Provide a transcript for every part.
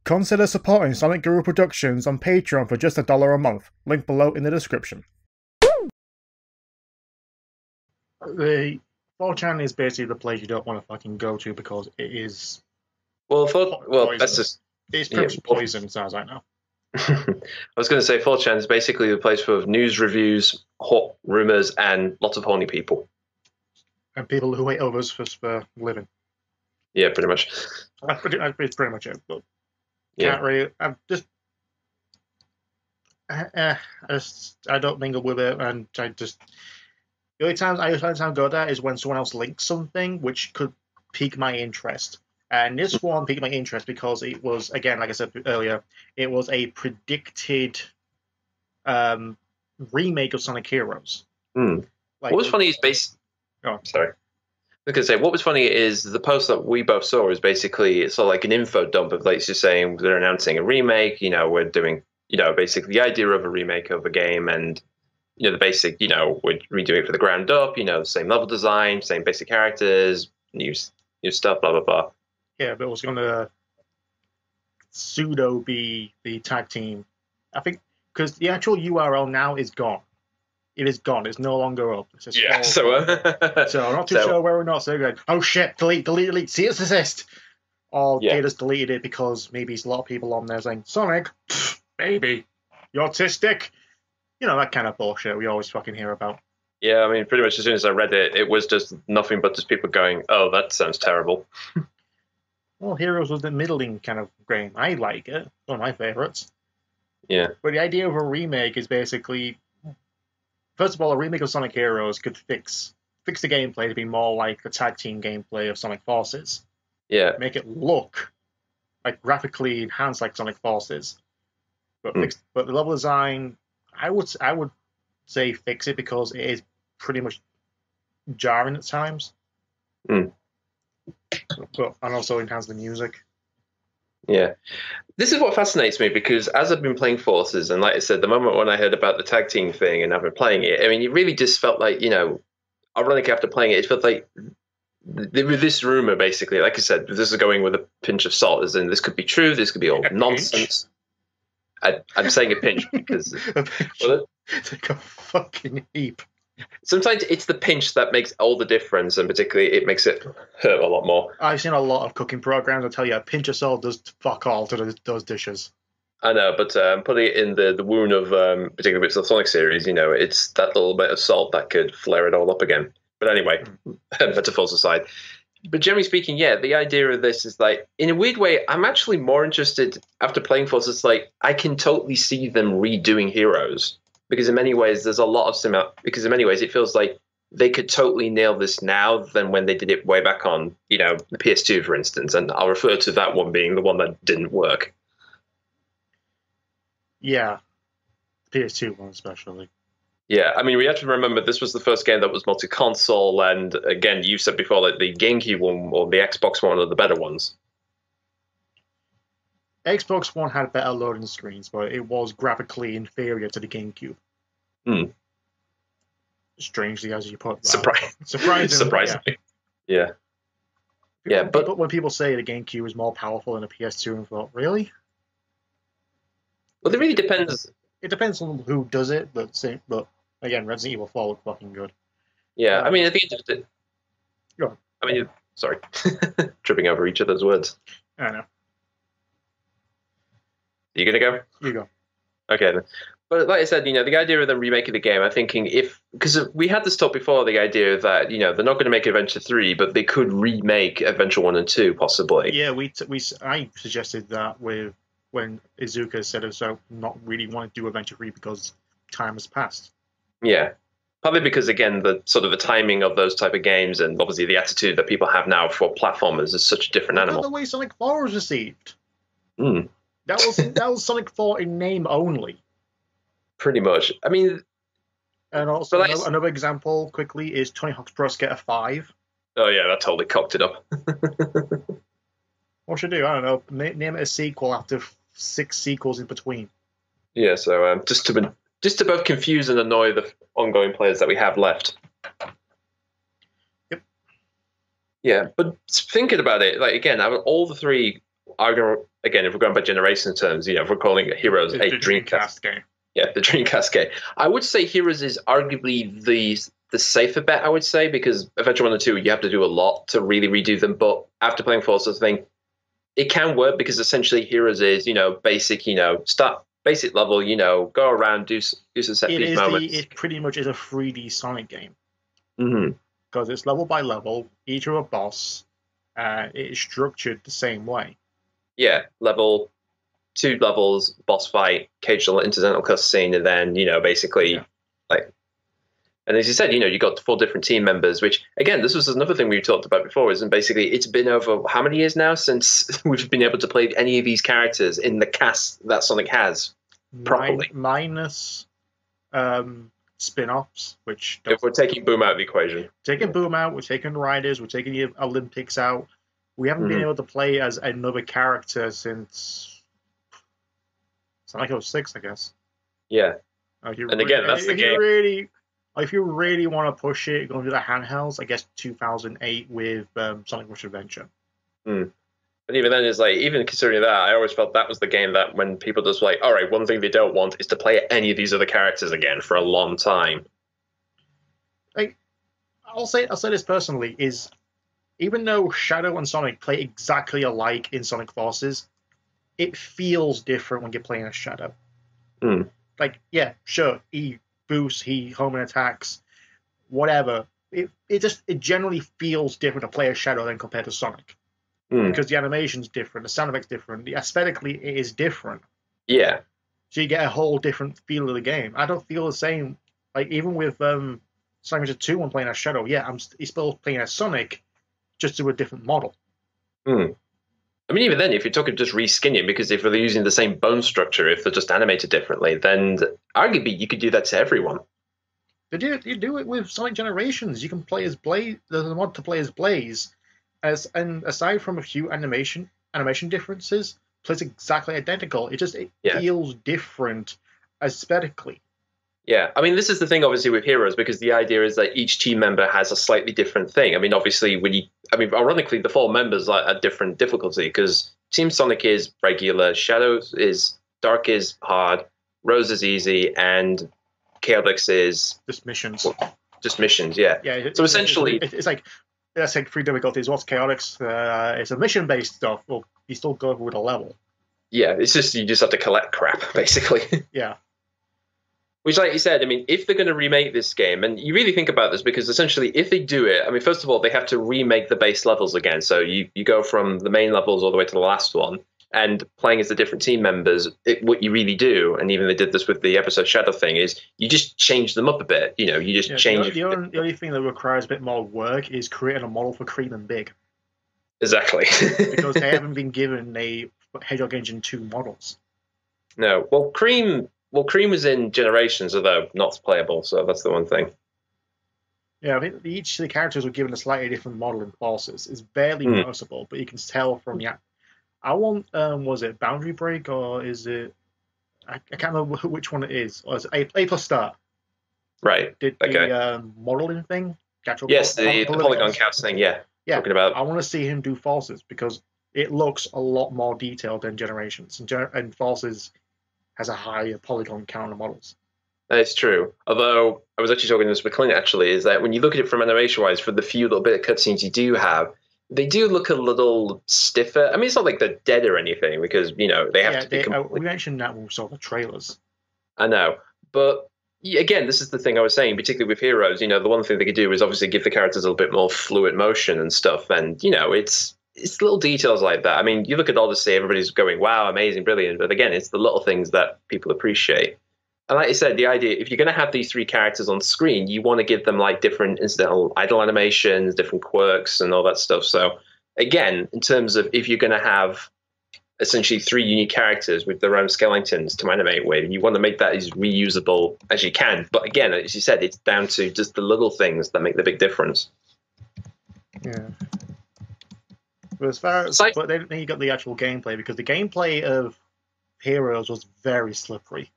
Consider supporting Sonic Guru Productions on Patreon for just $1 a month. Link below in the description. The 4chan is basically the place you don't want to fucking go to because it is. Well, poison. that's just. It's pretty much poison, as far as I know. I was going to say 4chan is basically the place for news, reviews, hot rumors, and lots of horny people. And people who hate others for a living. Yeah, pretty much. That's pretty much it. But Yeah. can't really. I don't mingle with it, and I just. The only time I go there is when someone else links something which could pique my interest. And this one piqued my interest because it was, again, like I said earlier, it was a predicted remake of Sonic Heroes. Like, what was funny is sorry. I was going to say, what was funny is the post that we both saw is basically it's sort of like an info dump of like just saying they're announcing a remake. We're doing, basically the idea of a remake of a game and, the basic, we're redoing it for the ground up, the same level design, same basic characters, new stuff, blah, blah, blah. Yeah, but it was going to pseudo be the tag team. I think because the actual URL now is gone. It is gone. It's no longer up. It's just so I'm not too sure where or not. So they're going, oh shit, delete. See, it's assist. Or they just deleted it because maybe there's a lot of people on there saying, Sonic, baby, you're autistic. That kind of bullshit we always fucking hear about. Yeah, I mean, pretty much as soon as I read it, it was just nothing but just people going, oh, that sounds terrible. Well, Heroes was the middling kind of game. I like it. One of my favorites. Yeah. But the idea of a remake is basically, first of all, a remake of Sonic Heroes could fix the gameplay to be more like the tag team gameplay of Sonic Forces. Yeah. Make it look like graphically enhanced like Sonic Forces. But but the level design, I would say fix it because it is pretty much jarring at times. And also enhance the music. Yeah. This is what fascinates me because as I've been playing Forces, and like I said, the moment when I heard about the tag team thing and I've been playing it, I mean, it really just felt like, ironically after playing it, it felt like there was this rumor basically, like I said, this is going with a pinch of salt, as in this could be true, this could be all nonsense. I'm saying a pinch because... It's like a fucking heap. Sometimes it's the pinch that makes all the difference, and particularly it makes it hurt a lot more. I've seen a lot of cooking programs that tell you a pinch of salt does fuck all to those dishes. I know, but putting it in the wound of particularly with the Sonic series, it's that little bit of salt that could flare it all up again. But anyway, metaphors aside. But generally speaking, yeah, the idea of this is like, in a weird way, I'm actually more interested after playing Forces. Like, I can totally see them redoing Heroes. Because in many ways, there's a lot of because in many ways, it feels like they could totally nail this now than when they did it way back on, the PS2, for instance. And I'll refer to that one being the one that didn't work. Yeah. PS2 one especially. Yeah, I mean, we have to remember this was the first game that was multi-console. And again, you said before that the GameCube one or the Xbox one are the better ones. Xbox One had better loading screens, but it was graphically inferior to the GameCube. Strangely, as you put that. Surprisingly. Yeah. But when people say the GameCube is more powerful than the PS2, I thought, really? Well, it really depends. It depends on who does it, but again, Resident Evil 4 looked fucking good. Yeah, I mean, I think it just... Go on. I mean, sorry. Tripping over each other's words. I know. You gonna go? You go. Okay then. But like I said, the idea of them remaking the game, I'm thinking because we had this talk before, the idea that, they're not going to make Adventure 3, but they could remake Adventure 1 and 2, possibly. Yeah, I suggested that when Izuka said himself not really want to do Adventure 3 because time has passed. Yeah. Probably because, again, the sort of the timing of those type of games and obviously the attitude that people have now for platformers is such a different animal. The way Sonic 4 was received. That was Sonic 4 in name only. Pretty much. I mean... And also, another example, quickly, is Tony Hawk's Pro Skater 5. Oh, yeah, that totally cocked it up. What should I do? I don't know. Name it a sequel after 6 sequels in between. Yeah, so just to both confuse and annoy the ongoing players that we have left. Yep. Yeah, but thinking about it, like, again, out of all the three again, if we're going by generation terms, if we're calling Heroes a Dreamcast game. Yeah, the Dreamcast game. I would say Heroes is arguably the safer bet, I would say, because Adventure 1 and 2, you have to do a lot to really redo them. But after playing Forces, I think it can work because essentially Heroes is, basic, start basic level, go around, do some set piece moments. It pretty much is a 3D Sonic game. Mm-hmm. Because it's level by level, each of a boss, it is structured the same way. Yeah, 2 levels, boss fight, occasional incidental cutscene, and then, basically, and as you said, you got 4 different team members, which, again, this was another thing we talked about before, isn't basically, it's been over how many years now since we've been able to play any of these characters in the cast that Sonic has properly? Minus spin-offs, which... If we're taking Boom out of the equation. Taking Boom out, we're taking Riders, we're taking the Olympics out. We haven't been able to play as another character since Sonic 06, I guess. Yeah. And again, that's the game. If you really want to push it, going to the handhelds, I guess 2008 with Sonic Rush Adventure. But even then, even considering that, I always felt that was the game that when people just all right, one thing they don't want is to play any of these other characters again for a long time. I'll say this personally, is even though Shadow and Sonic play exactly alike in Sonic Forces, it feels different when you're playing as Shadow. Yeah, sure, he boosts, he home and attacks, whatever. It generally feels different to play as Shadow than compared to Sonic. Because the animation's different, the sound effect's different, aesthetically it is different. Yeah. So you get a whole different feel of the game. I don't feel the same, even with Sonic 2 when playing as Shadow, he's still playing as Sonic, just to a different model. I mean, even then, if you're talking just reskinning, because if they're using the same bone structure, if they're just animated differently, then arguably you could do that to everyone. You do it with Sonic Generations. You can play as Blaze. There's a mod to play as Blaze, and aside from a few animation differences, plays exactly identical. It feels different aesthetically. Yeah, I mean, this is the thing, obviously, with Heroes, because the idea is that each team member has a slightly different thing. I mean, obviously, ironically, the 4 members are at different difficulty, because Team Sonic is regular, Shadows is Dark is hard, Rose is easy, and Chaotix is... Just missions. Just missions, yeah. Yeah. So essentially... It's like, let's take 3 difficulties. What's Chaotix? It's a mission-based stuff. Well, you still go with a level. Yeah, it's just, you just have to collect crap, basically. Yeah. Which, like you said, I mean, if they're going to remake this game, and you really think about this, because essentially, if they do it, I mean, first of all, they have to remake the base levels again. So you go from the main levels all the way to the last one, and playing as the different team members, what you really do, and even they did this with the episode Shadow thing, is you just change them up a bit. You just change... The only thing that requires a bit more work is creating a model for Cream and Big. Exactly. Because they haven't been given a Hedgehog Engine 2 models. No. Well, Cream was in Generations, although not playable, so that's the one thing. Yeah, I think each of the characters were given a slightly different model in Forces. It's barely noticeable, but you can tell from the... I want, was it Boundary Break, or is it... I can't remember which one it is. Or is it A plus Star? Right, the modeling thing? Yes, the polygon counts thing, yeah. Talking about... I want to see him do Forces, because it looks a lot more detailed than Generations. And Forces has a higher polygon count of models. It's true. Although, I was actually talking to this with Clint, actually, is that when you look at it from animation-wise, for the few little bit of cutscenes you do have, they do look a little stiffer. I mean, it's not like they're dead or anything, because, they have to be completely... We mentioned that when we saw the trailers. I know. But, again, this is the thing I was saying, particularly with Heroes, the one thing they could do is obviously give the characters a little bit more fluid motion and stuff, and, it's little details like that. I mean, you look at Odyssey, everybody's going, wow, amazing, brilliant. But again, it's the little things that people appreciate. And like I said, the idea, if you're going to have these 3 characters on screen, you want to give them different incidental idle animations, different quirks and all that stuff. So again, in terms of if you're going to have essentially 3 unique characters with their own skeletons to animate with, you want to make that as reusable as you can. But again, as you said, it's down to just the little things that make the big difference. Yeah. But but then you got the actual gameplay, because the gameplay of Heroes was very slippery.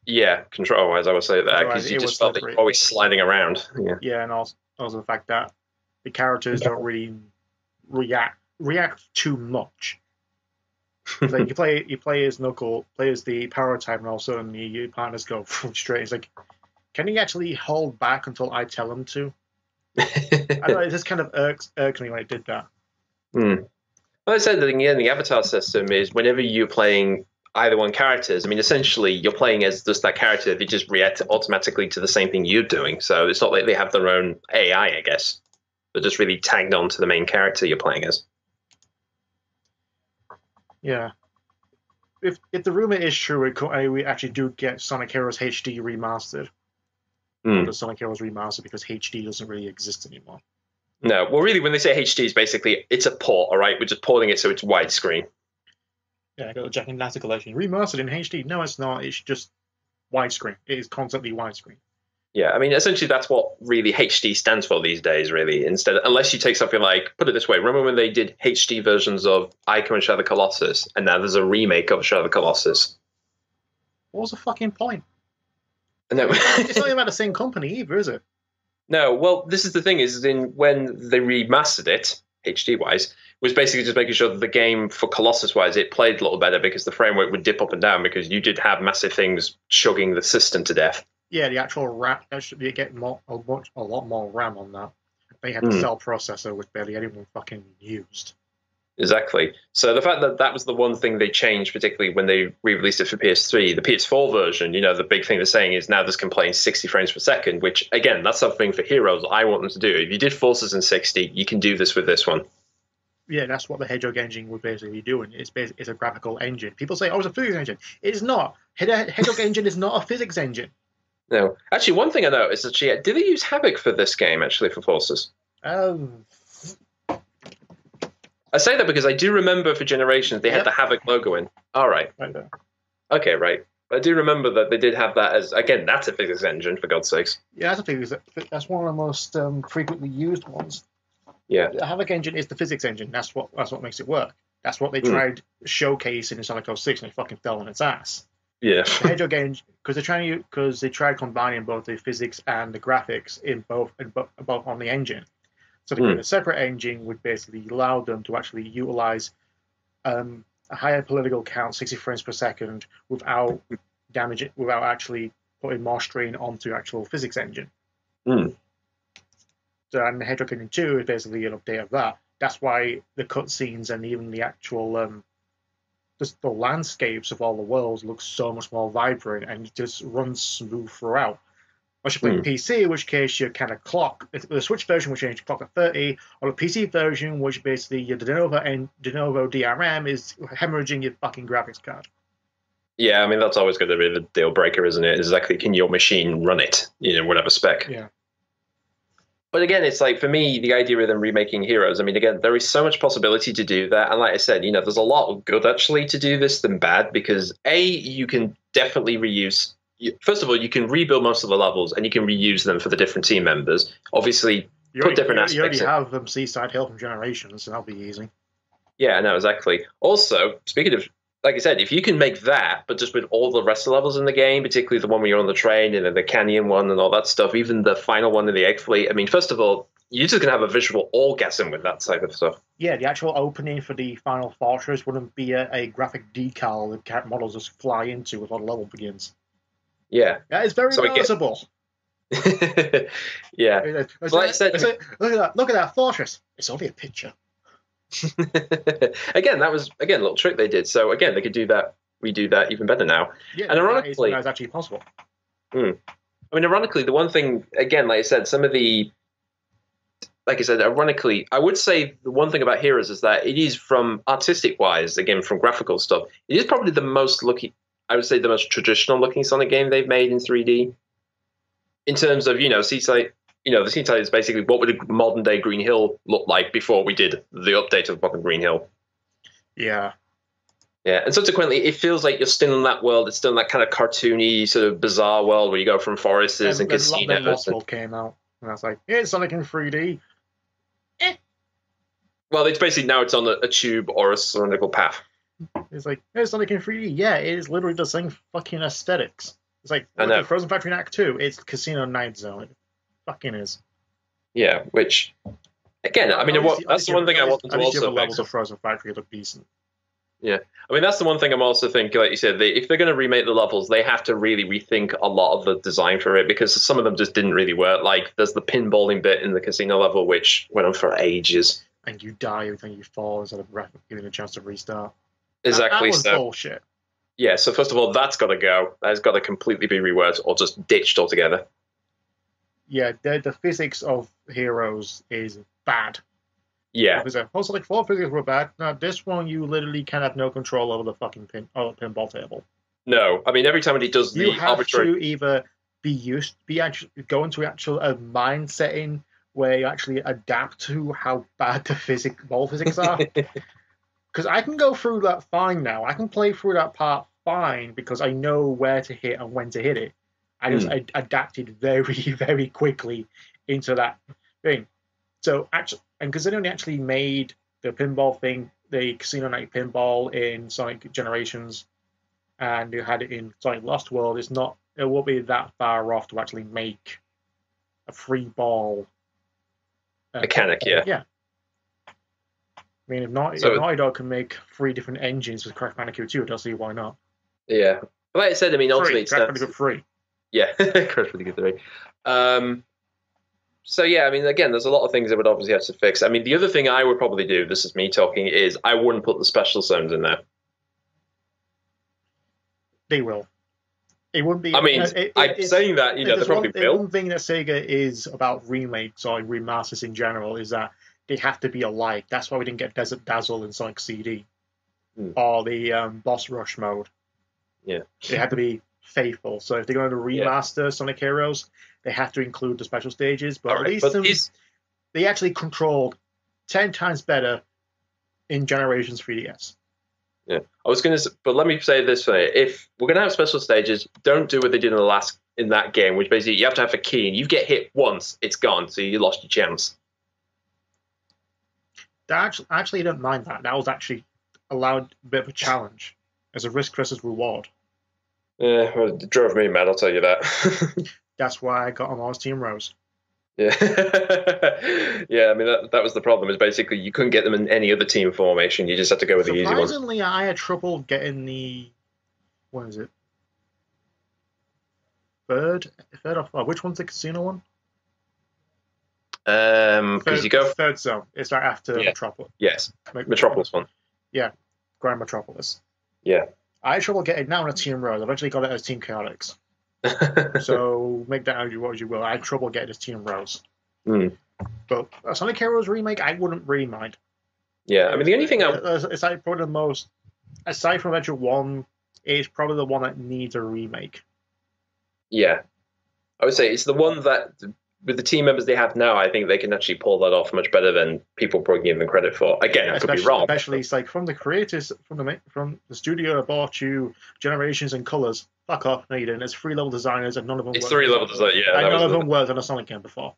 Yeah, control-wise, I would say that, because you just felt like always sliding around. Yeah, and also the fact that the characters don't really react too much. Like you play as Knuckle, play as the power type, and all of a sudden your partners go straight. It's like, can you actually hold back until I tell them to? I don't know. It just kind of irks me when it did that. Well, I said that again, the avatar system is whenever you're playing either one characters, I mean, essentially you're playing as just that character. They just react automatically to the same thing you're doing. So it's not like they have their own AI, I guess. They're just really tagged on to the main character you're playing as. Yeah. If the rumor is true, we actually do get Sonic Heroes HD remastered. Or the Sonic Heroes remastered, because HD doesn't really exist anymore. No, well, really, when they say HD, it's basically it's a port. All right, we're just porting it so it's widescreen. Yeah, I got the Jack and Daxter collection remastered in HD. No, it's not. It's just widescreen. It is constantly widescreen. Yeah, I mean, essentially, that's what really HD stands for these days. Really, instead, unless you take something like, put it this way: remember when they did HD versions of Ico and Shadow of the Colossus, and now there's a remake of Shadow of the Colossus. What was the fucking point? No, it's not even about the same company either, is it? No, well, this is the thing: is when they remastered it, HD wise, was basically just making sure that the game for Colossus wise it played a little better, because the frame rate would dip up and down because you did have massive things chugging the system to death. Yeah, the actual RAM, you get a lot more RAM on that. They had the cell processor, which barely anyone fucking used. Exactly. So the fact that that was the one thing they changed, particularly when they re-released it for PS3, the PS4 version, the big thing they're saying is now this can play in 60 frames per second, which, again, that's something for Heroes I want them to do. If you did Forces in 60, you can do this with this one. Yeah, that's what the Hedgehog engine would basically be doing. It's a graphical engine. People say, oh, it's a physics engine. It is not. Hedgehog engine is not a physics engine. No. Actually, one thing I noticed is actually, did they use Havoc for this game, actually, for Forces? I say that because I do remember for Generations they had the Havoc logo in. All right. Okay, right. I do remember that they did have that as, again, that's a physics engine, for God's sakes. Yeah, that's a physics. That's one of the most frequently used ones. Yeah. The Havoc engine is the physics engine. That's what makes it work. That's what they tried showcasing in Sonic 06, and it fucking fell on its ass. Yeah. The Hedgehog engine, because they tried combining both the physics and the graphics in both on the engine. So they created a separate engine, would basically allow them to actually utilize a higher political count, 60 frames per second, without actually putting more strain onto actual physics engine. So, and the Hedgehog engine 2 is basically an update of that. That's why the cutscenes and even the actual just the landscapes of all the worlds look so much more vibrant and it just runs smooth throughout. Unless you're playing PC, in which case you kind of clock. The Switch version, which you clock at 30, or the PC version, which basically your de novo DRM is hemorrhaging your fucking graphics card. Yeah, I mean, that's always going to be the deal breaker, isn't it? Exactly, can your machine run it, whatever spec? Yeah. But again, it's like, for me, the idea of them remaking Heroes, I mean, again, there is so much possibility to do that. And like I said, there's a lot of good, actually, to do this than bad, because, A, you can definitely reuse. First of all, you can rebuild most of the levels, and you can reuse them for the different team members. Obviously, put different aspects. You already have Seaside Hill from Generations, so that'll be easy. Yeah, no, exactly. Also, speaking of, like I said, if you can make that, but just with all the rest of the levels in the game, particularly the one where you're on the train and then the canyon one and all that stuff, even the final one in the Egg Fleet, I mean, first of all, you're just going to have a visual orgasm with that type of stuff. Yeah, the actual opening for the final fortress wouldn't be a graphic decal that character models just fly into before the level begins. Yeah. That is very noticeable. Yeah. Like I said, look at that fortress. It's only a picture. Again, that was a little trick they did. So again, they could do that, redo that even better now. Yeah, and ironically, that's actually possible. I mean, ironically, the one thing, again, like I said, ironically, I would say the one thing about Heroes is that it is, from artistic wise, again, from graphical stuff, it is probably the most the most traditional looking Sonic game they've made in 3D. In terms of, Seaside, the Seaside is basically what would a modern day Green Hill look like before we did the update of modern Green Hill. Yeah. Yeah, and subsequently, it feels like you're still in that world. It's still in that kind of cartoony, sort of bizarre world where you go from forests and casinos. Then Lost World came out, and I was like, yeah, it's Sonic in 3D. Well, it's basically now it's on a tube or a cylindrical path. It's like, hey, Sonic in 3D. Yeah, it is literally the same fucking aesthetics. It's like Frozen Factory in Act 2. It's Casino Night Zone. It fucking is. Yeah, which, again, I mean, that's the one thing I want them to also make. Levels of Frozen Factory look decent. Yeah. I mean, that's the one thing I'm also thinking, like you said, if they're going to remake the levels, they have to really rethink a lot of the design for it, because some of them just didn't really work. Like, there's the pinballing bit in the casino level, which went on for ages. And you die every time you fall instead of giving a chance to restart. Exactly. That was bullshit. Yeah, so first of all, that's got to go. That's got to completely be reworked or just ditched altogether. Yeah, the physics of Heroes is bad. Yeah. Also, like 4 physics were bad. Now, this one, you literally can have no control over the fucking pinball table. No, I mean, every time he does the arbitrary... You have to either go into a mind setting where you actually adapt to how bad the ball physics are. Because I can go through that fine now. I can play through that part fine because I know where to hit and when to hit it. I just adapted very, very quickly into that thing. So, actually, and considering they actually made the pinball thing, the Casino Night Pinball in Sonic Generations, and you had it in Sonic Lost World, it won't be that far off to actually make a free ball mechanic, yeah. Yeah. I mean, if Naughty Dog can make 3 different engines with Crash Bandicoot 2, I don't see why not. Yeah. Like I said, I mean, ultimately... Crash Bandicoot 3. Yeah, Crash Bandicoot 3. So, yeah, I mean, again, there's a lot of things that would obviously have to fix. I mean, the other thing I would probably do, this is me talking, is I wouldn't put the special zones in there. They will. It wouldn't be... I mean, I'm saying that, they probably will. One thing that Sega is about remakes or remasters in general is that they have to be alike. That's why we didn't get Desert Dazzle in Sonic CD. Or the Boss Rush mode. Yeah. They had to be faithful. So if they're going to remaster Sonic Heroes, they have to include the special stages. But at least they actually controlled 10 times better in Generations 3DS. Yeah, I was going to, but let me say this way: if we're going to have special stages, don't do what they did in that game, which basically you have to have a key, and you get hit once, it's gone, so you lost your chance. Actually, I don't mind that. That was actually allowed a bit of a challenge as a risk versus reward. Yeah, well, it drove me mad, I'll tell you that. That's why I got on all Team Rose. Yeah, yeah. I mean, that was the problem. Is basically you couldn't get them in any other team formation. You just had to go with the easy ones. Surprisingly, I had trouble getting the what is it? Third off. Which one's the casino one? Because you go third zone. It's right after Metropolis. Yes, Metropolis one. Yeah, Grand Metropolis. Yeah. I had trouble getting now on a Team Rose. I eventually got it as Team Chaotix. So make that what you will. I had trouble getting this Team Rose. But a Sonic Heroes remake, I wouldn't really mind. Yeah, I mean the only thing aside from Adventure 1, it's probably the one that needs a remake. Yeah, I would say it's the one that with the team members they have now, I think they can actually pull that off much better than people probably give them credit for. Again, I could be wrong. Especially, it's like from the creators, from the studio that bought you Generations and Colors. Fuck off, no you didn't. It's 3 level designers and none of them. It's 3 level design, yeah. And none of them worked on a Sonic game before.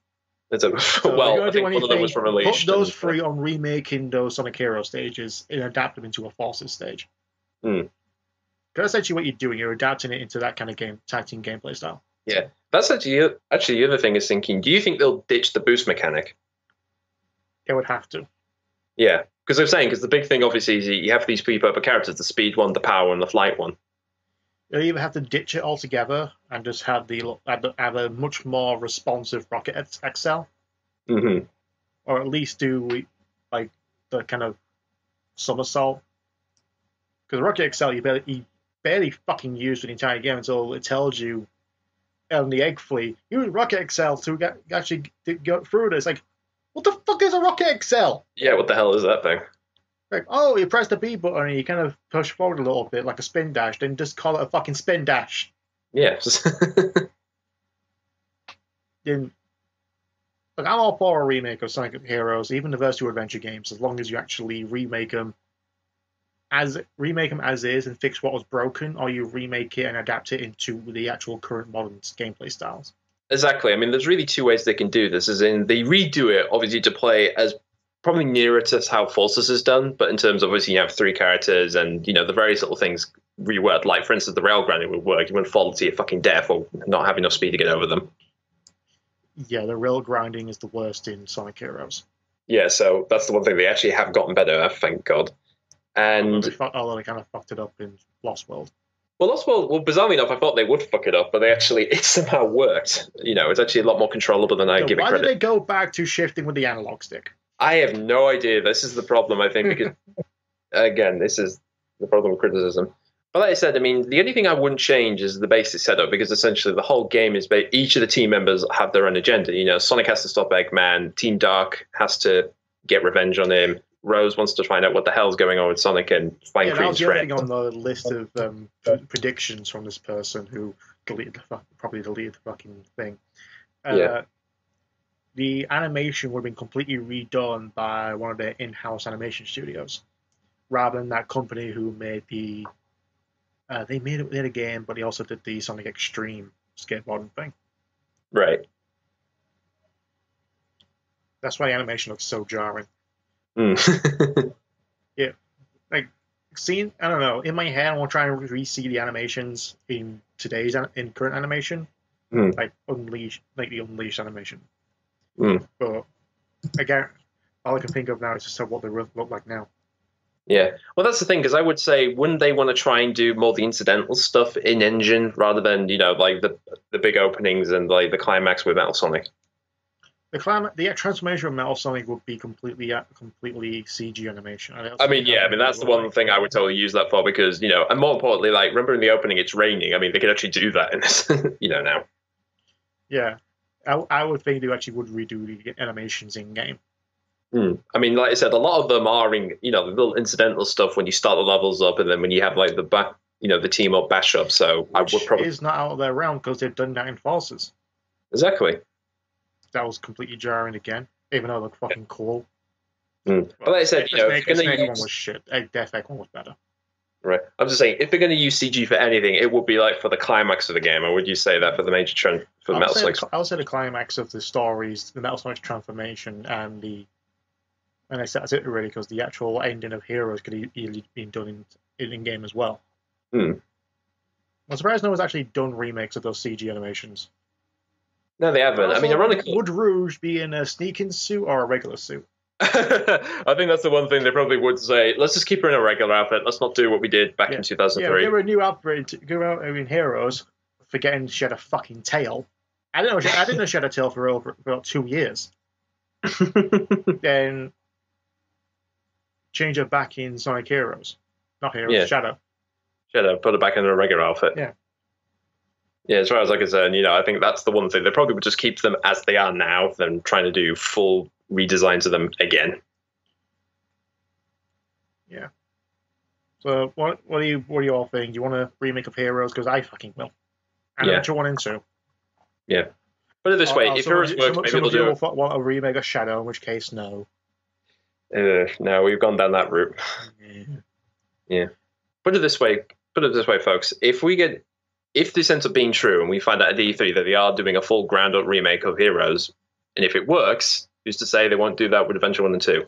I think one of them was from Unleashed. Put those 3 on remaking those Sonic Hero stages and adapt them into a Forces stage. Because that's actually what you're doing. You're adapting it into that kind of tag team gameplay style. Yeah. That's actually the other thing is thinking, do you think they'll ditch the boost mechanic? They would have to. Yeah, because I'm saying, because the big thing obviously is you have these 3 purple characters, the speed one, the power, and the flight one. You'll either have to ditch it altogether and just have a much more responsive Rocket XL. Or at least do like the kind of somersault. Because Rocket XL you barely fucking use for the entire game until it tells you on the Egg Flea, use Rocket XL to actually go through this. Like, what the fuck is a Rocket XL? Yeah, what the hell is that thing? Like, oh, you press the B button and you kind of push forward a little bit like a spin dash, then just call it a fucking spin dash. Yes. Then, look, I'm all for a remake of Sonic Heroes, even the Versus Adventure games, as long as you actually remake them as is and fix what was broken, or you remake it and adapt it into the actual current modern gameplay styles. Exactly. I mean, there's really 2 ways they can do this. As in, they redo it, obviously, to play as probably nearer to how Forces is done, but in terms of, obviously, you have 3 characters and, the various little things reworked. Like, for instance, the rail grinding would work. You wouldn't fall to your fucking death or not have enough speed to get over them. Yeah, the rail grinding is the worst in Sonic Heroes. Yeah, so that's the one thing they actually have gotten better at, thank God. And although they kind of fucked it up in Lost World. Well, Lost World, bizarrely enough, I thought they would fuck it up, but it somehow worked. It's actually a lot more controllable than I give it credit. Why did they go back to shifting with the analog stick? I have no idea. This is the problem, I think, because, again, this is the problem with criticism. But like I said, the only thing I wouldn't change is the basic setup, because essentially the whole game is each of the team members have their own agenda. Sonic has to stop Eggman, Team Dark has to get revenge on him, Rose wants to find out what the hell's going on with Sonic and find Cream's friend. That was the other thing on the list of predictions from this person who probably deleted the fucking thing. The animation would have been completely redone by one of their in-house animation studios, rather than that company who made the. They had a game, but they also did the Sonic Extreme skateboarding thing. Right. That's why the animation looks so jarring. Yeah, like seeing, I don't know, in my head, I want to try and re-see the animations in current animation, like the Unleashed animation. But again, all I can think of now is just what they look like now. Yeah, well, that's the thing, because I would say, wouldn't they want to try and do more the incidental stuff in engine rather than like the big openings and like the climax with Metal Sonic? The transformation of Metal Sonic would be completely CG animation. That's the one thing I would totally use that for, because and more importantly, like, remember in the opening it's raining. They could actually do that in this, now. Yeah, I would think they actually would redo the animations in game. Like I said, a lot of them are in the little incidental stuff when you start the levels up, and then when you have like the team up bash up. So I would probably is not out of their realm, because they've done that in Forces. Exactly. That was completely jarring again, even though it looked fucking cool. But like I said, the Snake one was shit. Death Egg one was better. Right. I'm just saying, if they're going to use CG for anything, it would be like for the climax of the game. Or would you say that for the major trend for Metal Sonic? I would say the climax of the stories, the Metal Sonic transformation, and that's it really, because the actual ending of Heroes could easily be done in game as well. I'm surprised no one's actually done remakes of those CG animations. No, they haven't. Also, ironically, would Rouge be in a sneaking suit or a regular suit? I think that's the one thing they probably would say. Let's just keep her in a regular outfit. Let's not do what we did back in 2003. Yeah, give her a new outfit to go out in Heroes, forgetting she had a fucking tail. I didn't know she had a tail for about 2 years. Then change her back in Sonic Heroes. Not Heroes, Shadow. Shadow, put her back in a regular outfit. Yeah. Yeah, as far as I'm concerned, I think that's the one thing. They probably would just keep them as they are now than trying to do full redesigns of them again. Yeah. So what do you all think? Do you want to remake of Heroes? Because I fucking will. And I want 1 and 2. Yeah. Put it this way, if Heroes works, maybe they'll do it. Want a remake of Shadow, in which case, no. No, we've gone down that route. Yeah. Put it this way, folks. If this ends up being true and we find out at E3 that they are doing a full ground-up remake of Heroes, and if it works, who's to say they won't do that with Adventure 1 and 2?